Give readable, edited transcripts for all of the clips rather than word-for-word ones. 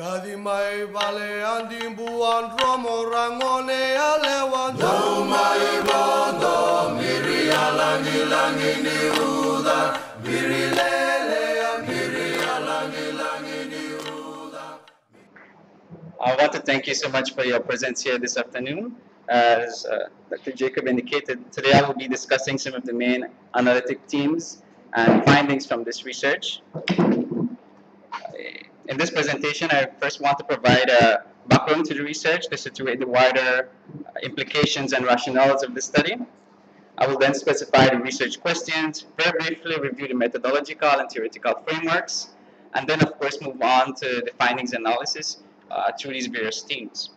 Kadimai vale andimbuan romo rangone alewan Domai bondo miri alangi langi niuda miri lele miri alangi langi niuda. I want to thank you so much for your presence here this afternoon. As Dr. Jacob indicated, today I will be discussing some of the main analytic themes and findings from this research. In this presentation, I first want to provide a background to the research to situate the wider implications and rationales of the study. I will then specify the research questions, very briefly review the methodological and theoretical frameworks, and then of course move on to the findings analysis through these various themes.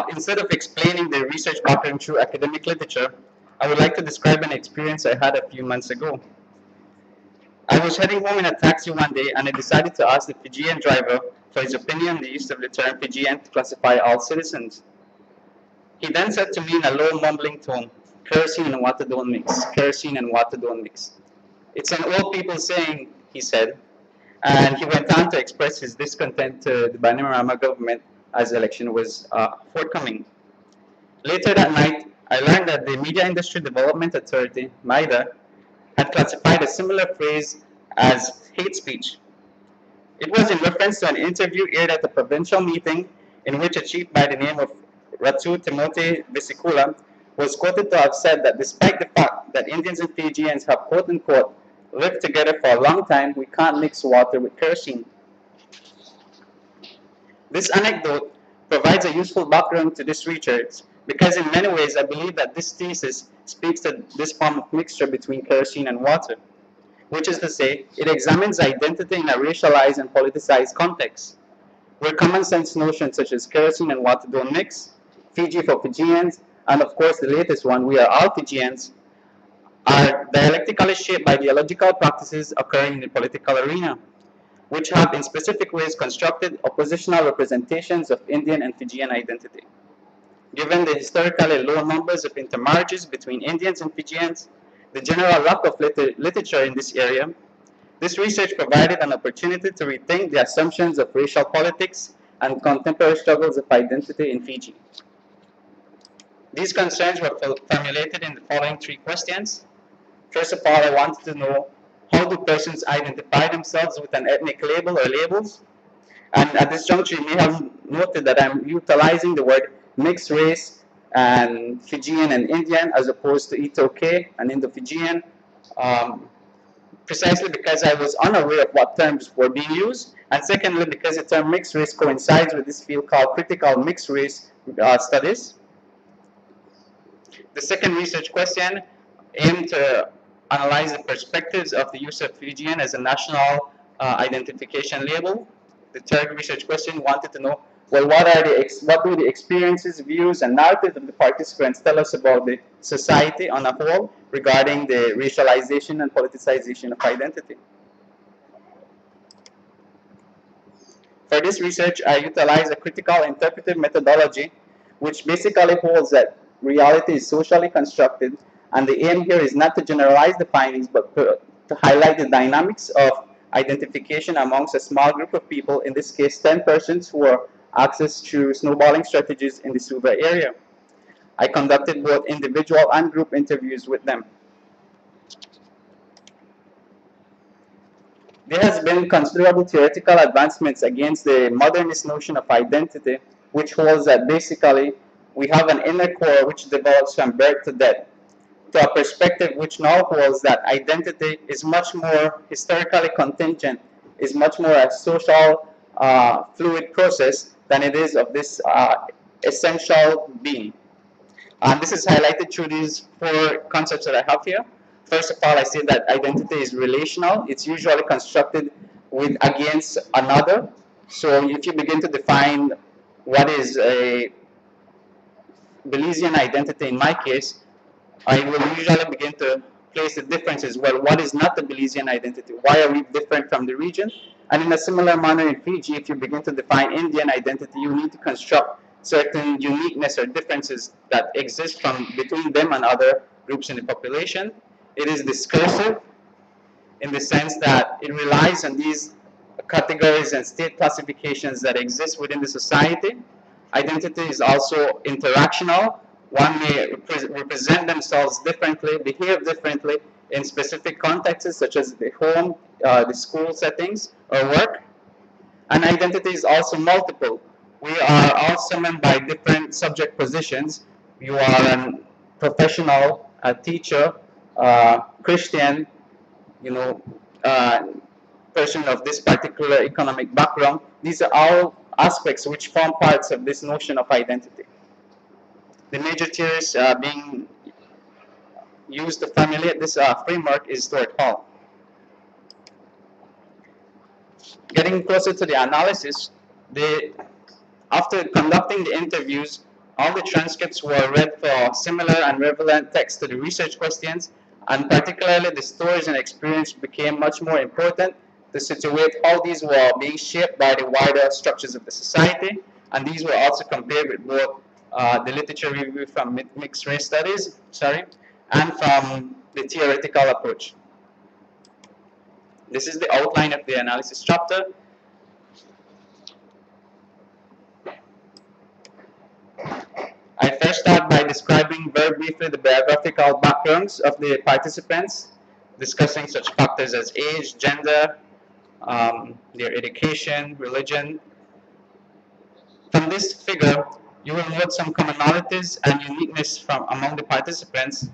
Instead of explaining the research background through academic literature, I would like to describe an experience I had a few months ago. I was heading home in a taxi one day and I decided to ask the Fijian driver for his opinion on the use of the term Fijian to classify all citizens. He then said to me in a low mumbling tone, "Kerosene and water don't mix, kerosene and water don't mix." "It's an old people saying," he said, and he went on to express his discontent to the Bainimarama government as the election was forthcoming. Later that night, I learned that the Media Industry Development Authority, MIDA, had classified a similar phrase as hate speech. It was in reference to an interview aired at a provincial meeting in which a chief by the name of Ratu Timothy Visikula was quoted to have said that despite the fact that Indians and Fijians have quote-unquote lived together for a long time, we can't mix water with kerosene. This anecdote provides a useful background to this research because in many ways I believe that this thesis speaks to this form of mixture between kerosene and water, which is to say, it examines identity in a racialized and politicized context, where common sense notions such as kerosene and water don't mix, Fiji for Fijians, and of course the latest one, we are all Fijians, are dialectically shaped by ideological practices occurring in the political arena, which have in specific ways constructed oppositional representations of Indian and Fijian identity. Given the historically low numbers of intermarriages between Indians and Fijians, the general lack of literature in this area, this research provided an opportunity to rethink the assumptions of racial politics and contemporary struggles of identity in Fiji. These concerns were formulated in the following three questions. First of all, I wanted to know, how do persons identify themselves with an ethnic label or labels? And at this juncture, you may have noted that I'm utilizing the word mixed race and Fijian and Indian as opposed to iTaukei and Indo-Fijian, precisely because I was unaware of what terms were being used, and secondly because the term mixed race coincides with this field called critical mixed race studies. The second research question aimed to analyze the perspectives of the use of Fijian as a national identification label. The third research question wanted to know, well, what do the experiences, views, and narratives of the participants tell us about the society on a whole regarding the racialization and politicization of identity? For this research, I utilized a critical interpretive methodology, which basically holds that reality is socially constructed, and the aim here is not to generalize the findings, but to highlight the dynamics of identification amongst a small group of people, in this case 10 persons who were accessed through snowballing strategies in the Suva area. I conducted both individual and group interviews with them. There has been considerable theoretical advancements against the modernist notion of identity, which holds that basically we have an inner core which develops from birth to death, to a perspective which now holds that identity is much more historically contingent, is much more a social fluid process than it is of this essential being. And this is highlighted through these four concepts that I have here. First of all, I say that identity is relational. It's usually constructed with against another. So if you begin to define what is a Belizean identity in my case, I will usually begin to place the differences. Well, what is not the Belizean identity? Why are we different from the region? And in a similar manner in Fiji, if you begin to define Indian identity, you need to construct certain uniqueness or differences that exist between them and other groups in the population. It is discursive in the sense that it relies on these categories and state classifications that exist within the society. Identity is also interactional. One may represent themselves differently, behave differently in specific contexts such as the home, the school settings, or work. And identity is also multiple. We are all summoned by different subject positions. You are a professional, a teacher, Christian, you know, uh, person of this particular economic background. These are all aspects which form parts of this notion of identity. The major theories being used to formulate this framework is Stuart Hall. Getting closer to the analysis, after conducting the interviews, all the transcripts were read for similar and relevant text to the research questions, and particularly the stories and experience became much more important to situate how these were being shaped by the wider structures of the society, and these were also compared with both the literature review from mixed race studies, and from the theoretical approach. This is the outline of the analysis chapter. I first start by describing very briefly the biographical backgrounds of the participants, discussing such factors as age, gender, their education, religion. From this figure, you will note some commonalities and uniqueness from among the participants.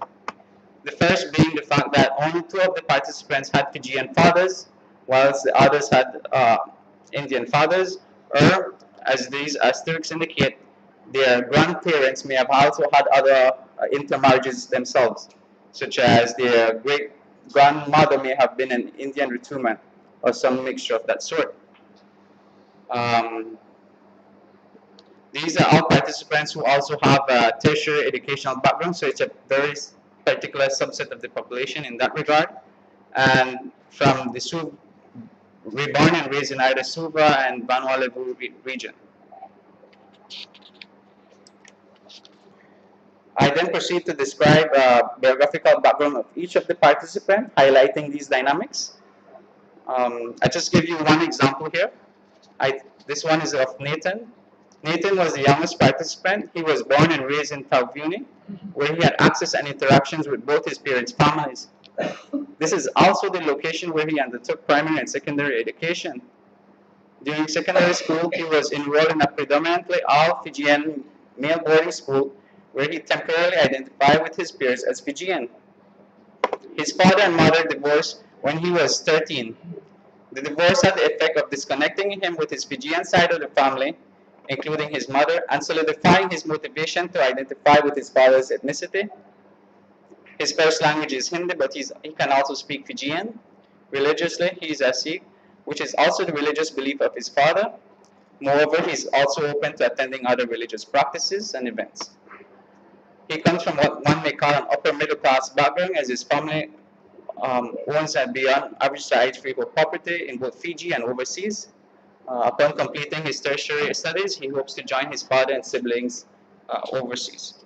The first being the fact that only 2 of the participants had Fijian fathers, whilst the others had Indian fathers, or as these asterisks indicate, their grandparents may have also had other intermarriages themselves, such as their great-grandmother may have been an Indian Rituman, or some mixture of that sort. These are all participants who also have a tertiary educational background, so it's a very particular subset of the population in that regard. And from the Suva, born and raised in either Suva and Vanuatu region. I then proceed to describe biographical background of each of the participants, highlighting these dynamics. I just give you one example here. This one is of Nathan. Nathan was the youngest participant. He was born and raised in Tauvuni, where he had access and interactions with both his parents' families. This is also the location where he undertook primary and secondary education. During secondary school, he was enrolled in a predominantly all-Fijian male boarding school, where he temporarily identified with his peers as Fijian. His father and mother divorced when he was 13. The divorce had the effect of disconnecting him with his Fijian side of the family, including his mother, and solidifying his motivation to identify with his father's ethnicity. His first language is Hindi, but he can also speak Fijian. Religiously, he is a Sikh, which is also the religious belief of his father. Moreover, he is also open to attending other religious practices and events. He comes from what one may call an upper middle class background, as his family owns a beyond average size freehold property in both Fiji and overseas. Upon completing his tertiary studies, he hopes to join his father and siblings overseas.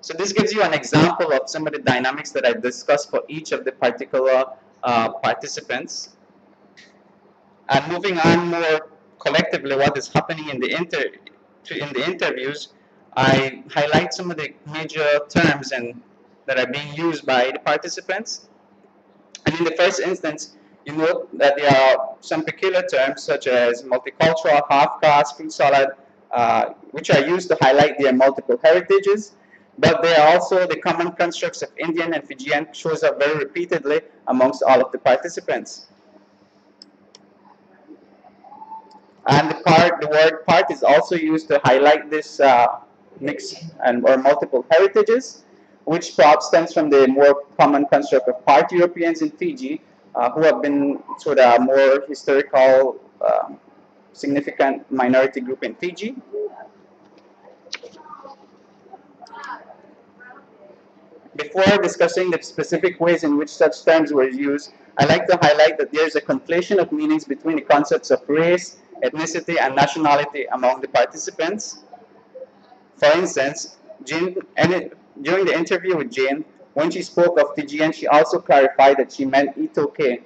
So this gives you an example of some of the dynamics that I discussed for each of the particular participants. And moving on more collectively, what is happening in the interviews, I highlight some of the major terms that are being used by the participants. And in the first instance, you note that there are some peculiar terms such as multicultural, half-caste, fruit salad, which are used to highlight their multiple heritages. But they are also the common constructs of Indian and Fijian shows up very repeatedly amongst all of the participants. And the word part is also used to highlight this mix or multiple heritages, which perhaps stems from the more common construct of part Europeans in Fiji, who have been sort of a more historical, significant minority group in Fiji. Before discussing the specific ways in which such terms were used, I'd like to highlight that there is a conflation of meanings between the concepts of race, ethnicity, and nationality among the participants. For instance, during the interview with Jane, when she spoke of Fijian, she also clarified that she meant iTaukei.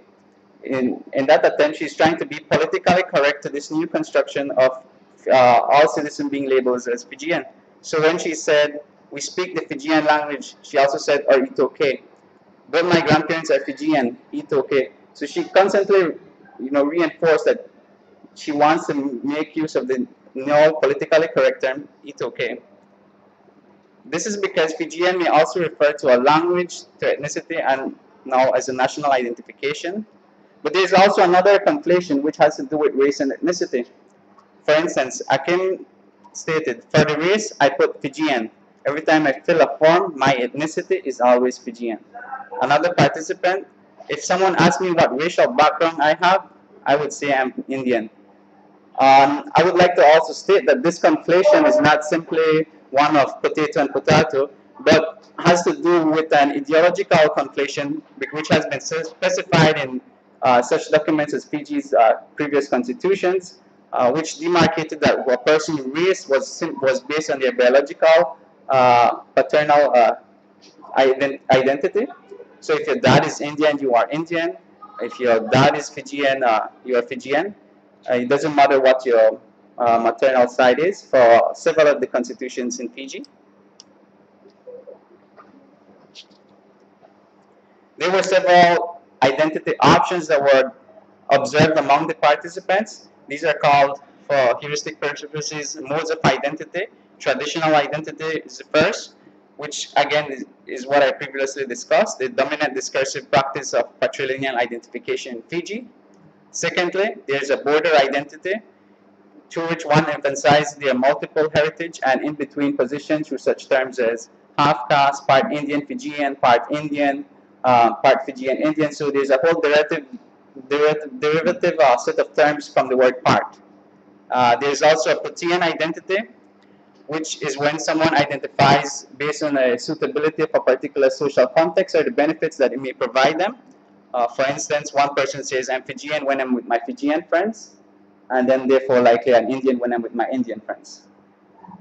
in that attempt, she's trying to be politically correct to this new construction of all citizens being labeled as Fijian. So when she said, we speak the Fijian language, she also said, or iTaukei. Both my grandparents are Fijian, iTaukei. So she constantly, reinforced that she wants to make use of the no politically correct term, iTaukei. This is because Fijian may also refer to a language, to ethnicity, and now as a national identification. But there is also another conflation which has to do with race and ethnicity. For instance, Akin stated, for the race, I put Fijian. Every time I fill a form, my ethnicity is always Fijian. Another participant, if someone asks me what racial background I have, I would say I'm Indian. I would like to also state that this conflation is not simply one of potato and potato, but has to do with an ideological conflation which has been specified in such documents as Fiji's previous constitutions, which demarcated that a person's race was based on their biological paternal identity. So if your dad is Indian, you are Indian. If your dad is Fijian, you are Fijian. It doesn't matter what your maternal side is for several of the constitutions in Fiji. There were several identity options that were observed among the participants. These are called, for heuristic purposes, modes of identity. Traditional identity is the first, which again is what I previously discussed, the dominant discursive practice of patrilineal identification in Fiji. Secondly, there's a border identity, through which one emphasizes their multiple heritage and in-between positions through such terms as half-caste, part Indian-Fijian, part Indian, part Fijian Indian. So there's a whole derivative set of terms from the word part. There's also a Protean identity, which is when someone identifies based on a suitability of a particular social context or the benefits that it may provide them. For instance, one person says, I'm Fijian when I'm with my Fijian friends, and then therefore likely an Indian when I'm with my Indian friends.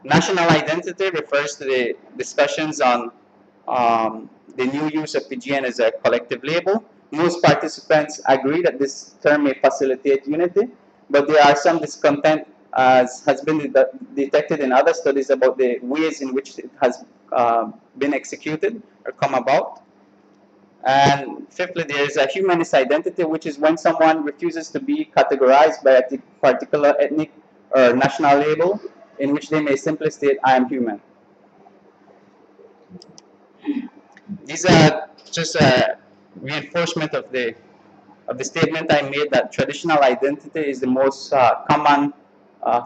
National identity refers to the discussions on the new use of Fijian as a collective label. Most participants agree that this term may facilitate unity, but there are some discontent, as has been detected in other studies, about the ways in which it has been executed or come about. And fifthly, there is a humanist identity, which is when someone refuses to be categorized by a particular ethnic or national label, in which they may simply state, I am human. These are just a reinforcement of the statement I made that traditional identity is the most common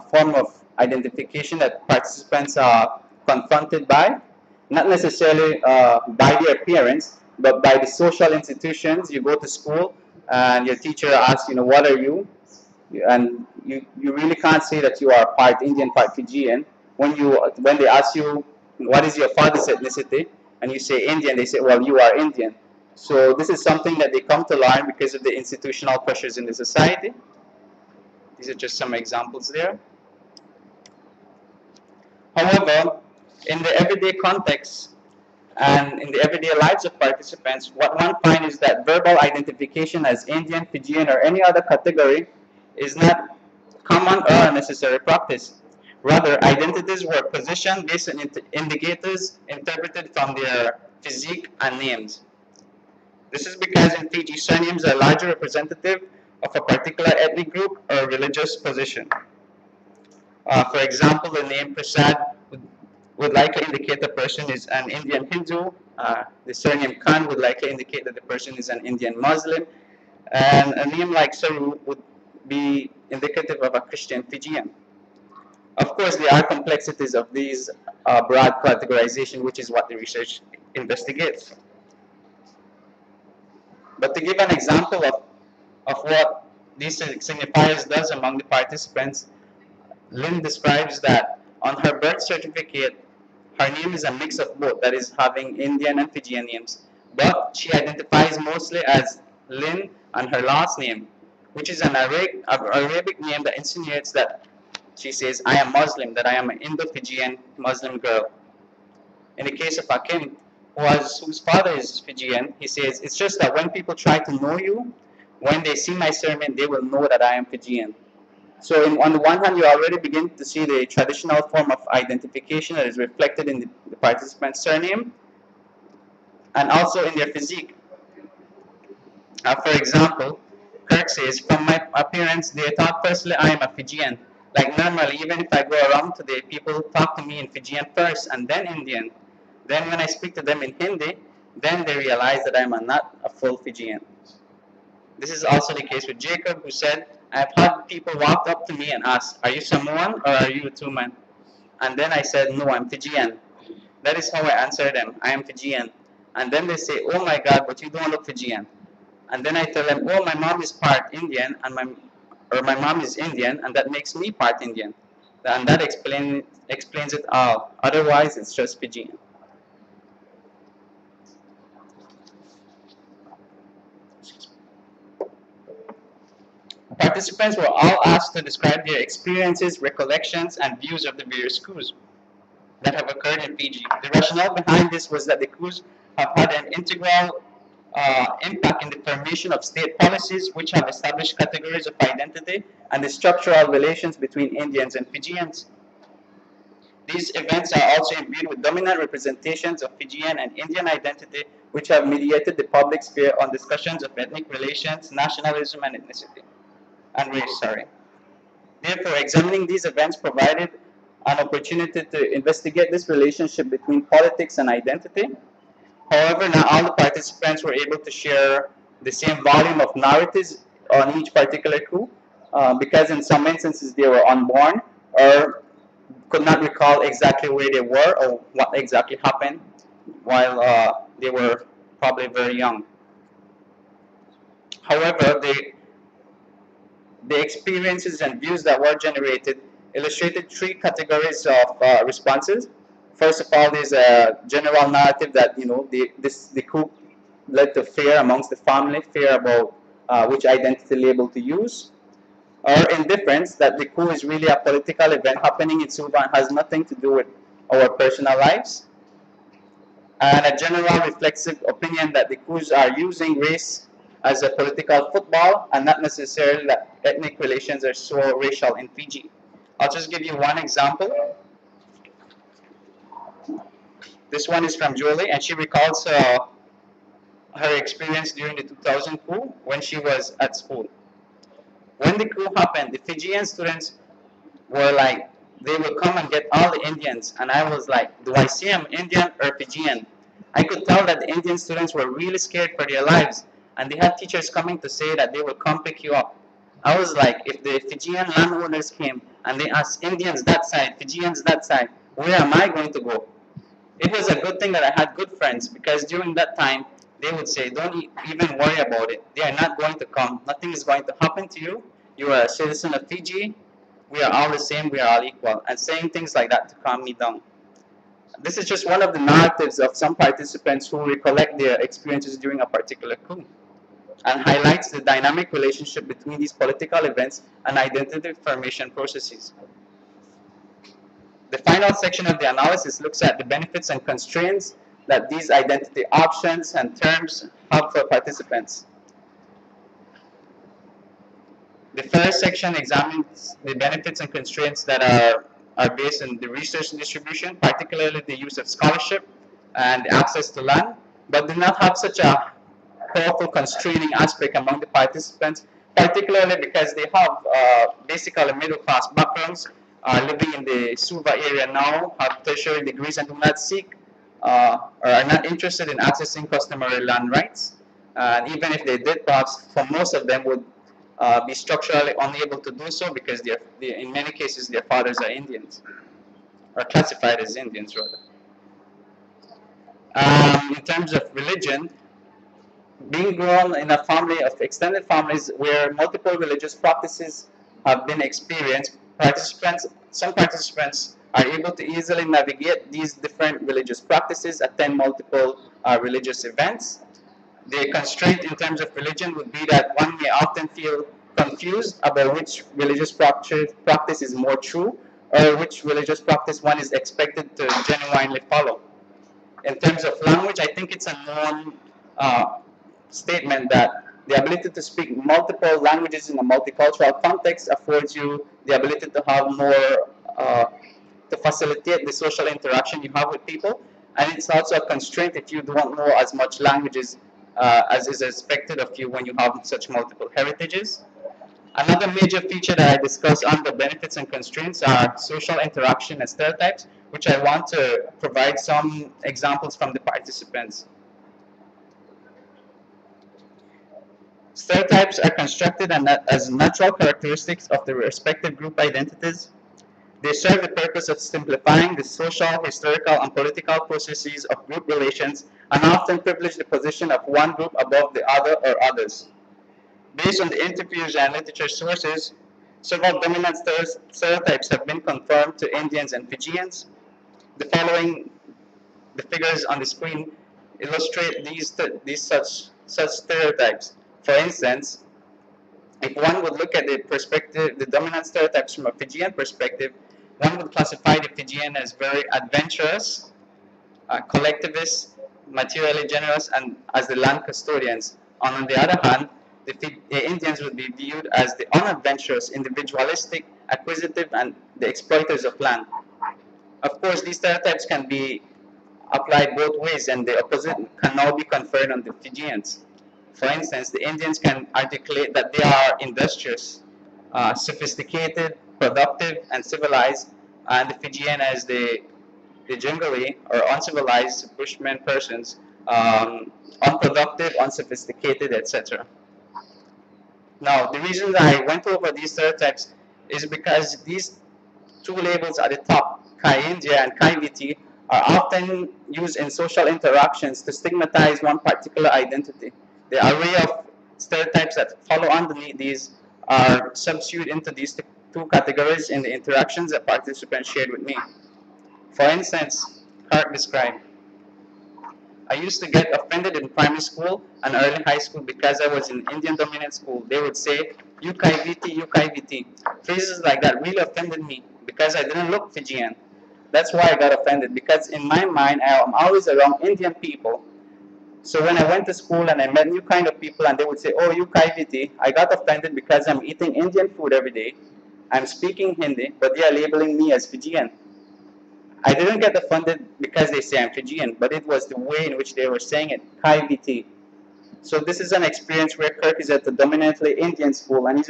form of identification that participants are confronted by, not necessarily by their appearance, but by the social institutions. You go to school and your teacher asks, what are you? And you really can't say that you are part Indian, part Fijian. When they ask you, what is your father's ethnicity? And you say Indian, they say, well, you are Indian. So this is something that they come to learn because of the institutional pressures in the society. These are just some examples there. However, in the everyday context and in the everyday lives of participants, what one finds is that verbal identification as Indian, Fijian, or any other category is not common or a necessary practice. Rather, identities were positioned based on indicators interpreted from their physique and names. This is because in Fiji, surnames are largely representative of a particular ethnic group or religious position. For example, the name Prasad would likely indicate the person is an Indian Hindu. The surname Khan would likely indicate that the person is an Indian Muslim. And a name like Saru would be indicative of a Christian Fijian. Of course, there are complexities of these broad categorization, which is what the research investigates. But to give an example of what these signifiers does among the participants, Lynn describes that on her birth certificate, her name is a mix of both, that is having Indian and Fijian names. But she identifies mostly as Lynn and her last name, which is an Arabic name that insinuates that she says, I am Muslim, that I am an Indo-Fijian Muslim girl. In the case of Akin, whose father is Fijian, he says, it's just that when people try to know you, when they see my surname, they will know that I am Fijian. So on the one hand, you already begin to see the traditional form of identification that is reflected in the participant's surname and also in their physique. For example, Kirk says, from my appearance, they thought firstly I am a Fijian. Like normally, even if I go around today, people talk to me in Fijian first and then Indian. Then when I speak to them in Hindi, then they realize that I'm not a full Fijian. This is also the case with Jacob, who said, I've had people walk up to me and ask, are you Samoan or are you a Tuman? And then I said, no, I'm Fijian. That is how I answer them, I am Fijian. And then they say, oh my God, but you don't look Fijian. And then I tell them, oh, my mom is part Indian, and my mom is Indian, and that makes me part Indian. And that explains it all. Otherwise, it's just Fijian. Participants were all asked to describe their experiences, recollections, and views of the various coups that have occurred in Fiji. The rationale behind this was that the coups have had an integral impact in the formation of state policies which have established categories of identity and the structural relations between Indians and Fijians. These events are also imbued with dominant representations of Fijian and Indian identity which have mediated the public sphere on discussions of ethnic relations, nationalism, and ethnicity. And race, sorry. Therefore, examining these events provided an opportunity to investigate this relationship between politics and identity. However, not all the participants were able to share the same volume of narratives on each particular coup, because in some instances they were unborn or could not recall exactly where they were or what exactly happened while they were probably very young. However, the experiences and views that were generated illustrated three categories of responses. First of all, there's a general narrative that the coup led to fear amongst the family, fear about which identity label to use, or indifference that the coup is really a political event happening in Suva and has nothing to do with our personal lives, and a general reflexive opinion that the coups are using race as a political football and not necessarily that ethnic relations are so racial in Fiji. I'll just give you one example. This one is from Julie, and she recalls her experience during the 2000 coup when she was at school. When the coup happened, the Fijian students were like, they would come and get all the Indians, and I was like, do I see them Indian or Fijian? I could tell that the Indian students were really scared for their lives, and they had teachers coming to say that they will come pick you up. I was like, if the Fijian landowners came and they asked Indians that side, Fijians that side, where am I going to go? It was a good thing that I had good friends, because during that time, they would say, don't even worry about it. They are not going to come. Nothing is going to happen to you. You are a citizen of Fiji. We are all the same. We are all equal. And saying things like that to calm me down. This is just one of the narratives of some participants who recollect their experiences during a particular coup, and highlights the dynamic relationship between these political events and identity formation processes. The final section of the analysis looks at the benefits and constraints that these identity options and terms have for participants. The first section examines the benefits and constraints that are based on the research and distribution, particularly the use of scholarship and access to land, but do not have such a powerful constraining aspect among the participants, particularly because they have basically middle-class backgrounds, living in the Suva area now, have tertiary degrees and do not seek or are not interested in accessing customary land rights. And even if they did, perhaps for most of them would be structurally unable to do so because in many cases their fathers are Indians, or classified as Indians rather. In terms of religion, being grown in a family of extended families where multiple religious practices have been experienced, some participants are able to easily navigate these different religious practices, attend multiple religious events. The constraint in terms of religion would be that one may often feel confused about which religious practice is more true, or which religious practice one is expected to genuinely follow. In terms of language, I think it's a known statement that The ability to speak multiple languages in a multicultural context affords you the ability to have more, to facilitate the social interaction you have with people. And it's also a constraint if you don't know as much languages as is expected of you when you have such multiple heritages. Another major feature that I discuss under benefits and constraints are social interaction and stereotypes, which I want to provide some examples from the participants. Stereotypes are constructed as natural characteristics of the respective group identities. They serve the purpose of simplifying the social, historical, and political processes of group relations and often privilege the position of one group above the other or others. Based on the Indo-Fijian literature sources, several dominant stereotypes have been confirmed to Indians and Fijians. The figures on the screen illustrate these such stereotypes. For instance, if one would look at the dominant stereotypes from a Fijian perspective, one would classify the Fijian as very adventurous, collectivist, materially generous, and as the land custodians. And on the other hand, the Indians would be viewed as the unadventurous, individualistic, acquisitive, and the exploiters of land. Of course, these stereotypes can be applied both ways, and the opposite can now be conferred on the Fijians. For instance, the Indians can articulate that they are industrious, sophisticated, productive, and civilized, and the Fijian as the jungly or uncivilized bushman persons, unproductive, unsophisticated, etc. Now, the reason that I went over these stereotypes is because these two labels at the top, Kai India and Kai Viti, are often used in social interactions to stigmatize one particular identity. The array of stereotypes that follow underneath these are subsumed into these two categories in the interactions that participants shared with me. For instance, Clark described, I used to get offended in primary school and early high school because I was in Indian dominant school. They would say, you Kai Viti, you Kai Viti. Phrases like that really offended me because I didn't look Fijian. That's why I got offended, because in my mind, I'm always around Indian people. So when I went to school and I met new kind of people and they would say, oh, you Kai Viti, I got offended because I'm eating Indian food every day. I'm speaking Hindi, but they are labeling me as Fijian. I didn't get offended because they say I'm Fijian, but it was the way in which they were saying it, Kai Viti. So this is an experience where Kirk is at the dominantly Indian school and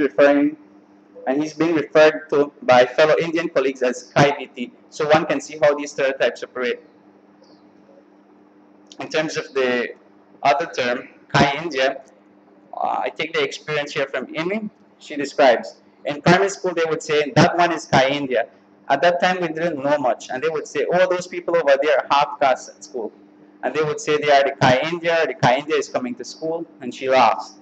he's being referred to by fellow Indian colleagues as Kai Viti. So one can see how these stereotypes operate. In terms of the other term, Kai India, I take the experience here from Amy. She describes, in primary school they would say, that one is Kai India. At that time we didn't know much, and they would say, oh, those people over there are half caste at school. And they would say they are the Kai India is coming to school, and she laughs.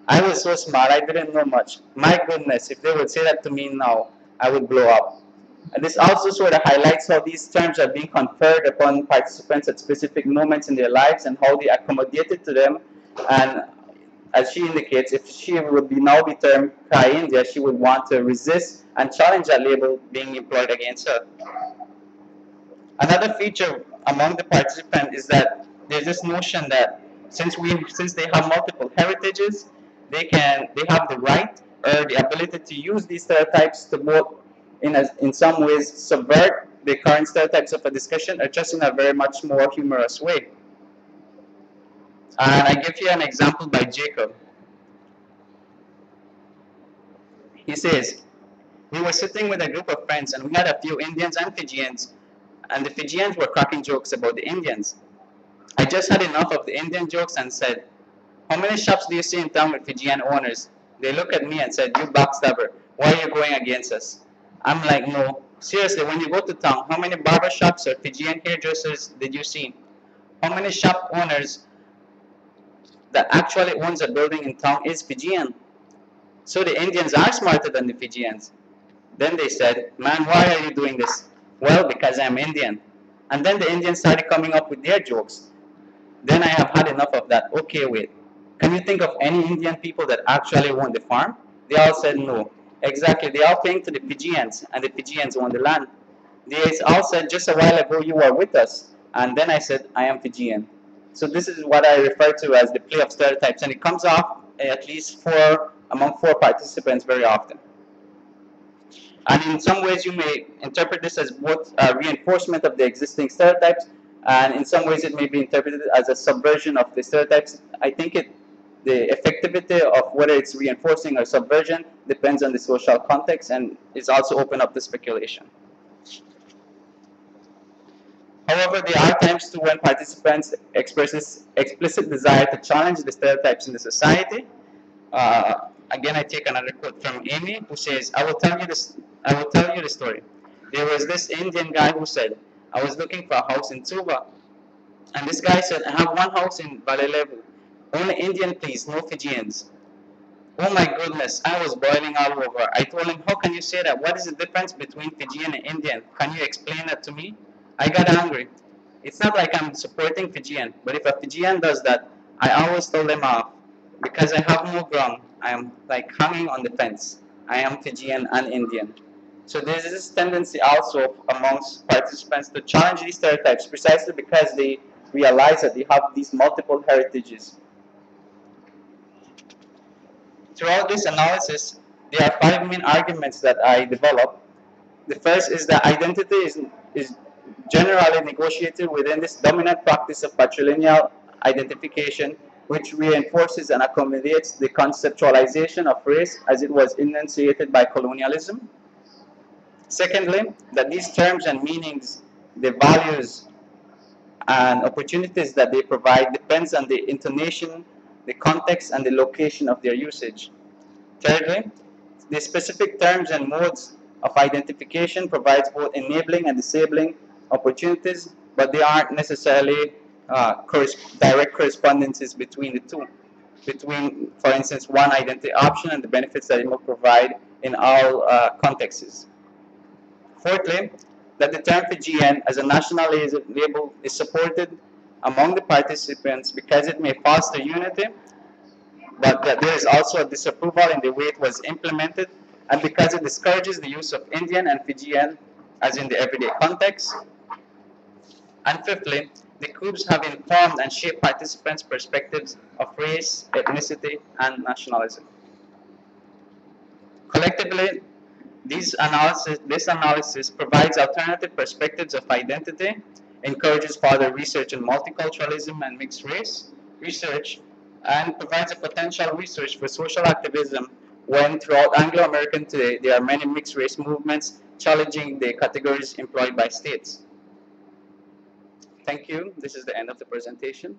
I was so smart, I didn't know much. My goodness, if they would say that to me now, I would blow up. And this also sort of highlights how these terms are being conferred upon participants at specific moments in their lives and how they accommodated to them. And as she indicates, if she would now be termed Kai India, she would want to resist and challenge that label being employed against her. Another feature among the participants is that there's this notion that since they have multiple heritages, they have the right or the ability to use these stereotypes to both in some ways subvert the current stereotypes of a discussion or just in a very much more humorous way. And I give you an example by Jacob. He says, we were sitting with a group of friends and we had a few Indians and Fijians, and the Fijians were cracking jokes about the Indians. I just had enough of the Indian jokes and said, how many shops do you see in town with Fijian owners? They looked at me and said, you backstabber, why are you going against us? I'm like, no, seriously, when you go to town, how many barber shops or Fijian hairdressers did you see? How many shop owners that actually owns a building in town is Fijian? So the Indians are smarter than the Fijians. Then they said, man, why are you doing this? Well, because I'm Indian. And then the Indians started coming up with their jokes. Then I have had enough of that. Okay, wait. Can you think of any Indian people that actually own the farm? They all said no. Exactly, they all came to the Fijians, and the Fijians own the land. They all said, just a while ago you were with us. And then I said, I am Fijian. So this is what I refer to as the play of stereotypes, and it comes off at least among four participants very often. And in some ways, you may interpret this as both a reinforcement of the existing stereotypes, and in some ways, it may be interpreted as a subversion of the stereotypes. I think the effectivity of whether it's reinforcing or subversion depends on the social context and is also open up to speculation. However, there are times too when participants express this explicit desire to challenge the stereotypes in the society. Again, I take another quote from Amy, who says, I will tell you the story. There was this Indian guy who said, I was looking for a house in Suva. And this guy said, I have one house in Balelevu. Only Indian, please, no Fijians. Oh my goodness, I was boiling all over. I told him, how can you say that? What is the difference between Fijian and Indian? Can you explain that to me? I got angry. It's not like I'm supporting Fijian, but if a Fijian does that, I always tell them off. Because I have no ground, I am like hanging on the fence. I am Fijian and Indian. So there's this tendency also amongst participants to challenge these stereotypes precisely because they realize that they have these multiple heritages. Throughout this analysis, there are 5 main arguments that I develop. The first is that identity is generally negotiated within this dominant practice of patrilineal identification, which reinforces and accommodates the conceptualization of race as it was enunciated by colonialism. Secondly, that these terms and meanings, the values and opportunities that they provide depends on the intonation, the context, and the location of their usage. Thirdly, the specific terms and modes of identification provides both enabling and disabling opportunities, but they aren't necessarily direct correspondences between the two. Between, for instance, one identity option and the benefits that it will provide in all contexts. Fourthly, that the term Fijian as a national label is supported among the participants because it may foster unity, but that there is also a disapproval in the way it was implemented, and because it discourages the use of Indian and Fijian as in the everyday context. And fifthly, the groups have informed and shaped participants' perspectives of race, ethnicity, and nationalism. Collectively, this analysis provides alternative perspectives of identity, encourages further research in multiculturalism and mixed race research, and provides a potential research for social activism when throughout Anglo-American today there are many mixed race movements challenging the categories employed by states. Thank you. This is the end of the presentation.